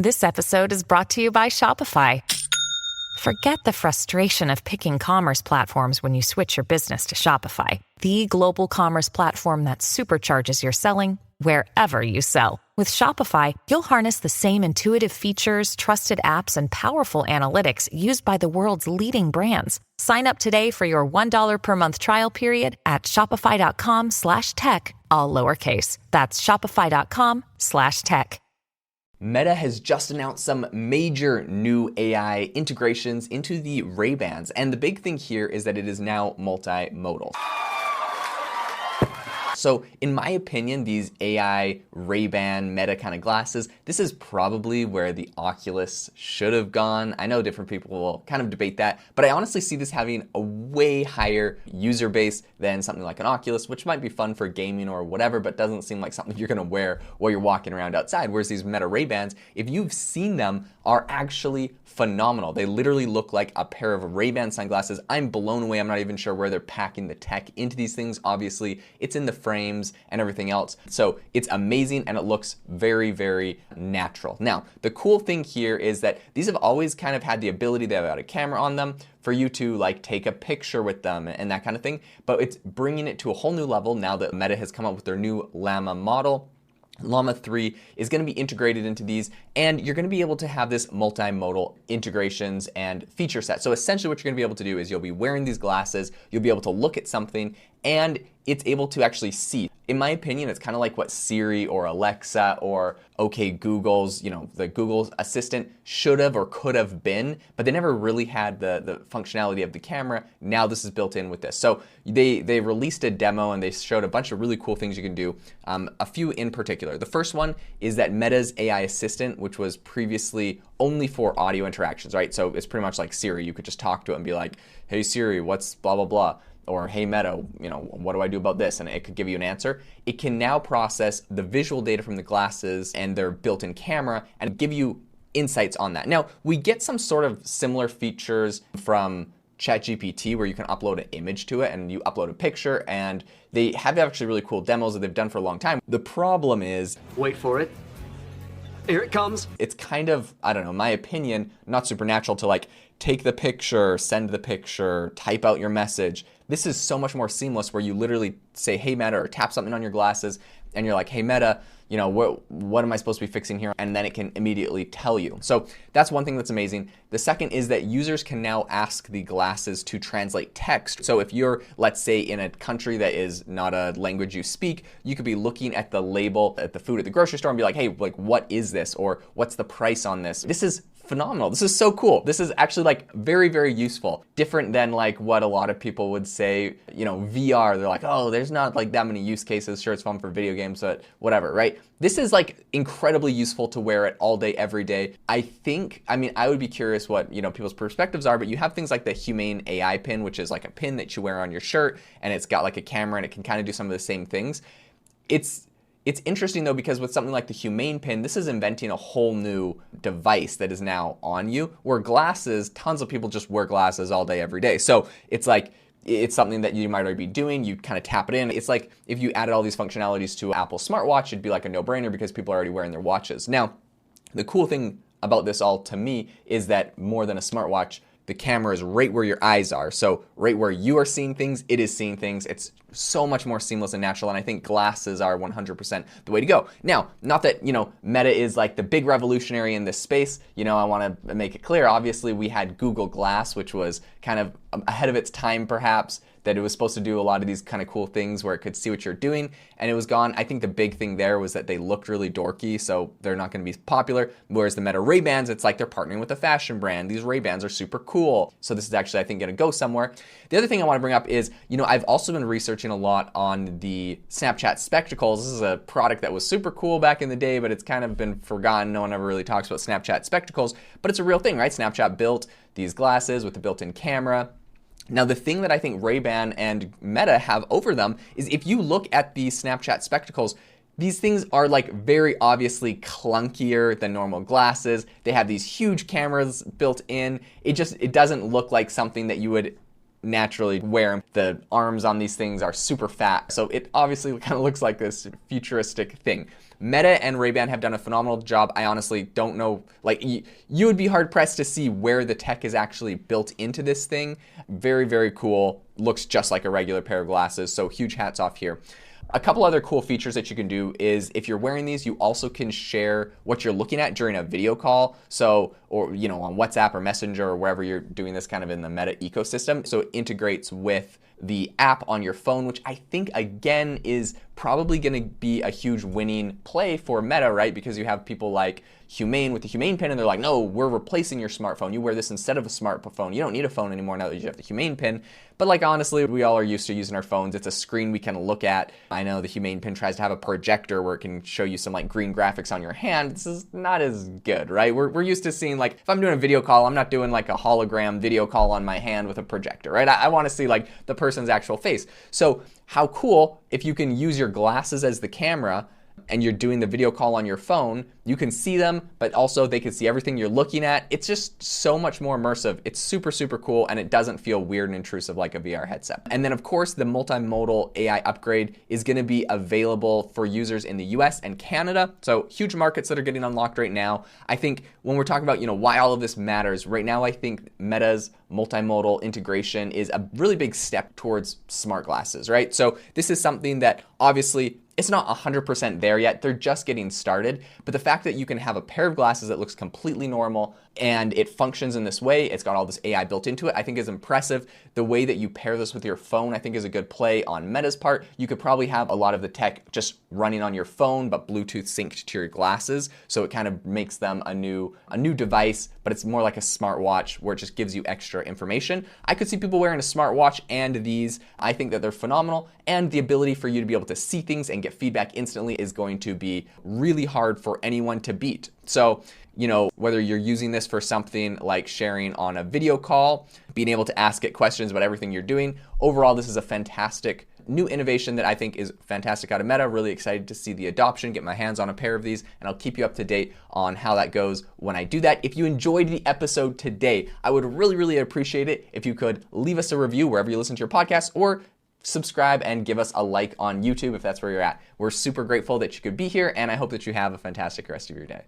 This episode is brought to you by Shopify. Forget the frustration of picking commerce platforms when you switch your business to Shopify, the global commerce platform that supercharges your selling wherever you sell. With Shopify, you'll harness the same intuitive features, trusted apps, and powerful analytics used by the world's leading brands. Sign up today for your $1 per month trial period at shopify.com/tech, all lowercase. That's shopify.com/tech. Meta has just announced some major new AI integrations into the Ray-Bans, and the big thing here is that it is now multimodal. So in my opinion, these AI Ray-Ban Meta kind of glasses, this is probably where the Oculus should have gone. I know different people will kind of debate that, but I honestly see this having a way higher user base than something like an Oculus, which might be fun for gaming or whatever, but doesn't seem like something you're gonna wear while you're walking around outside. Whereas these Meta Ray-Bans, if you've seen them, are actually phenomenal. They literally look like a pair of Ray-Ban sunglasses. I'm blown away. I'm not even sure where they're packing the tech into these things. Obviously, it's in the frames and everything else. So it's amazing and it looks very, very natural. Now, the cool thing here is that these have always kind of had the ability, they have a camera on them, for you to like take a picture with them and that kind of thing. But it's bringing it to a whole new level now that Meta has come up with their new Llama model. Llama 3 is going to be integrated into these, and you're going to be able to have this multimodal integrations and feature set. So essentially what you're going to be able to do is you'll be wearing these glasses, you'll be able to look at something, and it's able to actually see. In my opinion, it's kind of like what Siri or Alexa or OK Google's, the Google Assistant should have or could have been, but they never really had the functionality of the camera. Now this is built in with this. So they released a demo and they showed a bunch of really cool things you can do. A few in particular. The first one is that Meta's AI Assistant, which was previously only for audio interactions, right? So it's pretty much like Siri. You could just talk to it and be like, hey Siri, what's blah, blah, blah. Or hey Meta, what do I do about this? And it could give you an answer. It can now process the visual data from the glasses and their built-in camera and give you insights on that. Now, we get some sort of similar features from ChatGPT where you can upload an image to it and you upload a picture, and they have actually really cool demos that they've done for a long time. The problem is, wait for it. Here it comes. It's kind of, I don't know, in my opinion, not supernatural to like take the picture, send the picture, type out your message. This is so much more seamless where you literally say, hey Meta, or tap something on your glasses and you're like, hey Meta, what am I supposed to be fixing here? And then it can immediately tell you. So that's one thing that's amazing. The second is that users can now ask the glasses to translate text. So if you're, let's say, in a country that is not a language you speak, you could be looking at the label at the food at the grocery store and be like, hey, like, what is this? Or what's the price on this? This is phenomenal. This is so cool. This is actually like very, very useful. Different than like what a lot of people would say, VR. They're like, oh, there's not like that many use cases. Sure, it's fun for video games, but whatever, right? This is like incredibly useful to wear it all day, every day. I would be curious what, people's perspectives are, but you have things like the Humane AI pin, which is like a pin that you wear on your shirt and it's got like a camera and it can kind of do some of the same things. It's interesting though, because with something like the Humane pin, this is inventing a whole new device that is now on you, where glasses, tons of people just wear glasses all day, every day. So it's like, it's something that you might already be doing. You kind of tap it in. It's like if you added all these functionalities to Apple smartwatch, it'd be like a no-brainer because people are already wearing their watches. Now, the cool thing about this all to me is that more than a smartwatch, the camera is right where your eyes are. So right where you are seeing things, it is seeing things. It's so much more seamless and natural, and I think glasses are 100% the way to go. Now, not that, Meta is like the big revolutionary in this space. I want to make it clear, obviously we had Google Glass, which was kind of ahead of its time perhaps, that it was supposed to do a lot of these kind of cool things where it could see what you're doing, and it was gone. I think the big thing there was that they looked really dorky, so they're not going to be popular. Whereas the Meta Ray-Bans, it's like they're partnering with a fashion brand. These Ray-Bans are super cool. So this is actually, I think, going to go somewhere. The other thing I want to bring up is, I've also been researching a lot on the Snapchat Spectacles. This is a product that was super cool back in the day, but it's kind of been forgotten. No one ever really talks about Snapchat Spectacles, but it's a real thing, right? Snapchat built these glasses with the built-in camera. Now, the thing that I think Ray-Ban and Meta have over them is if you look at the Snapchat Spectacles, these things are like very obviously clunkier than normal glasses. They have these huge cameras built in. It doesn't look like something that you would naturally wear them. The arms on these things are super fat, so it obviously kind of looks like this futuristic thing. Meta and Ray-Ban have done a phenomenal job. I honestly don't know, like, you would be hard-pressed to see where the tech is actually built into this thing. Very, very cool. Looks just like a regular pair of glasses, so huge hats off here. A couple other cool features that you can do is if you're wearing these, you also can share what you're looking at during a video call. So, or, you know, on WhatsApp or Messenger or wherever you're doing this kind of in the Meta ecosystem. So it integrates with the app on your phone, which I think, again, is probably going to be a huge winning play for Meta, right? Because you have people like Humane with the Humane Pin, and they're like, no, we're replacing your smartphone. You wear this instead of a smartphone. You don't need a phone anymore now that you have the Humane Pin. But like, honestly, we all are used to using our phones. It's a screen we can look at. I know the Humane Pin tries to have a projector where it can show you some like green graphics on your hand. This is not as good, right? We're used to seeing, like, if I'm doing a video call, I'm not doing like a hologram video call on my hand with a projector, right? I want to see like the person's actual face. So how cool if you can use your glasses as the camera and you're doing the video call on your phone, you can see them, but also they can see everything you're looking at. It's just so much more immersive. It's super, super cool, and it doesn't feel weird and intrusive like a VR headset. And then, of course, the multimodal AI upgrade is gonna be available for users in the US and Canada. So huge markets that are getting unlocked right now. I think when we're talking about, you know, why all of this matters, right now I think Meta's multimodal integration is a really big step towards smart glasses, right? So this is something that obviously it's not 100% there yet. They're just getting started. But the fact that you can have a pair of glasses that looks completely normal and it functions in this way, it's got all this AI built into it, I think is impressive. The way that you pair this with your phone, I think is a good play on Meta's part. You could probably have a lot of the tech just running on your phone, but Bluetooth synced to your glasses. So it kind of makes them a new device, but it's more like a smartwatch where it just gives you extra information. I could see people wearing a smartwatch and these. I think that they're phenomenal. And the ability for you to be able to see things and get feedback instantly is going to be really hard for anyone to beat. So, you know, whether you're using this for something like sharing on a video call, being able to ask it questions about everything you're doing, overall, this is a fantastic new innovation that I think is fantastic out of Meta. Really excited to see the adoption, get my hands on a pair of these, and I'll keep you up to date on how that goes when I do that. If you enjoyed the episode today, I would really, really appreciate it if you could leave us a review wherever you listen to your podcast, or subscribe and give us a like on YouTube if that's where you're at. We're super grateful that you could be here, and I hope that you have a fantastic rest of your day.